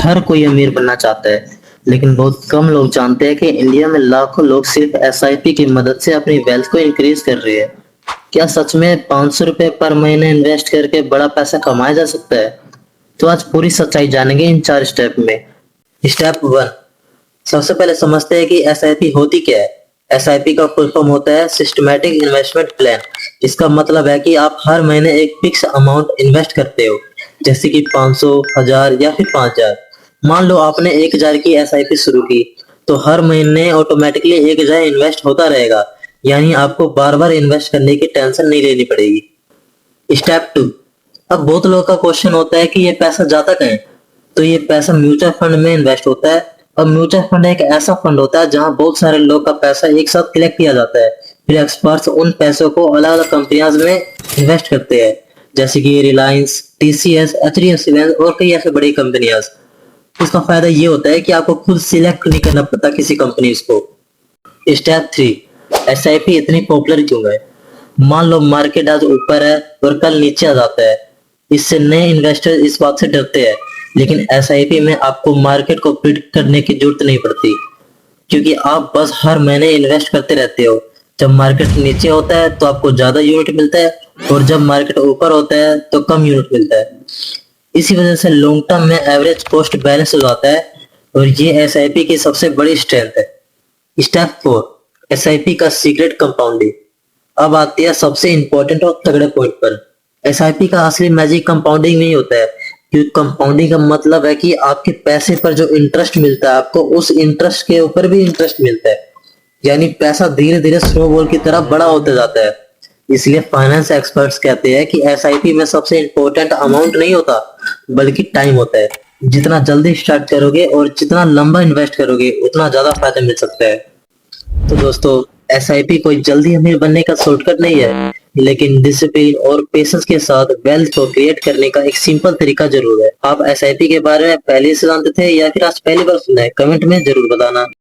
हर कोई अमीर बनना चाहता है, लेकिन बहुत कम लोग जानते हैं कि इंडिया में लाखों लोग सिर्फ एसआईपी की मदद से अपनी वेल्थ को इंक्रीज कर रहे हैं। क्या सच में 500 रुपए पर महीने इन्वेस्ट करके बड़ा पैसा कमाया जा सकता है? तो आज पूरी सच्चाई जानेंगे इन 4 स्टेप में। स्टेप 1, सबसे पहले समझते हैं कि एसआईपी होती क्या है। एसआईपी का फुल फॉर्म होता है सिस्टमैटिक इन्वेस्टमेंट प्लान। इसका मतलब है कि आप हर महीने एक फिक्स अमाउंट इन्वेस्ट करते हो, जैसे कि 500, 1000 या फिर 5000। मान लो आपने 1000 की एसआईपी शुरू की, तो हर महीने ऑटोमेटिकली 1000 इन्वेस्ट होता रहेगा, यानी आपको बार बार इन्वेस्ट करने की टेंशन नहीं लेनी पड़ेगी। स्टेप 2, अब बहुत लोगों का क्वेश्चन होता है कि ये पैसा जाता कहाँ है? तो ये पैसा म्यूचुअल फंड में इन्वेस्ट होता है। अब म्यूचुअल फंड एक ऐसा फंड होता है जहां बहुत सारे लोग का पैसा एक साथ कलेक्ट किया जाता है। फिर एक्सपर्ट्स उन पैसों को अलग अलग कंपनियां में इन्वेस्ट करते हैं, जैसे कि रिलायंस, टीसीएस, एचडीएफसी बैंक और कई ऐसे बड़ी कंपनियां। इसका फायदा ये होता है कि आपको खुद सिलेक्ट नहीं करना पड़ता किसी कंपनी को। स्टेप 3, एसआईपी इतनी पॉपुलर क्यों है? मान लो मार्केट आज ऊपर है और कल नीचे आ जाता है, इससे नए इन्वेस्टर इस बात से डरते हैं। लेकिन एसआईपी में आपको मार्केट को प्रिडिक्ट करने की जरूरत नहीं पड़ती, क्योंकि आप बस हर महीने इन्वेस्ट करते रहते हो। जब मार्केट नीचे होता है तो आपको ज्यादा यूनिट मिलता है, और जब मार्केट ऊपर होता है तो कम यूनिट मिलता है। इसी वजह से लॉन्ग टर्म में एवरेज कॉस्ट बैलेंस हो जाता है, और ये एसआईपी की सबसे बड़ी स्ट्रेंथ है। स्टेप 4, एसआईपी का सीक्रेट कंपाउंडिंग। अब आती है सबसे इंपॉर्टेंट और तगड़े पॉइंट पर। एसआईपी का असली मैजिक कंपाउंडिंग में ही होता है, क्योंकि कंपाउंडिंग का मतलब है कि आपके पैसे पर जो इंटरेस्ट मिलता है, आपको उस इंटरेस्ट के ऊपर भी इंटरेस्ट मिलता है, यानी पैसा धीरे धीरे स्नोबॉल की तरह बड़ा होता जाता है। इसलिए फाइनेंस एक्सपर्ट्स कहते हैं कि एसआईपी में सबसे इंपॉर्टेंट अमाउंट नहीं होता, बल्कि टाइम होता है। जितना जल्दी स्टार्ट करोगे और जितना लंबा इन्वेस्ट करोगे, उतना ज्यादा फायदा मिल सकता है। तो दोस्तों, एसआईपी कोई जल्दी अमीर बनने का शॉर्टकट नहीं है, लेकिन डिसिप्लिन और पेशेंस के साथ वेल्थ को क्रिएट करने का एक सिंपल तरीका जरूर है। आप एसआईपी के बारे में पहले से जानते थे या फिर आज पहली बार सुना है? कमेंट में जरूर बताना।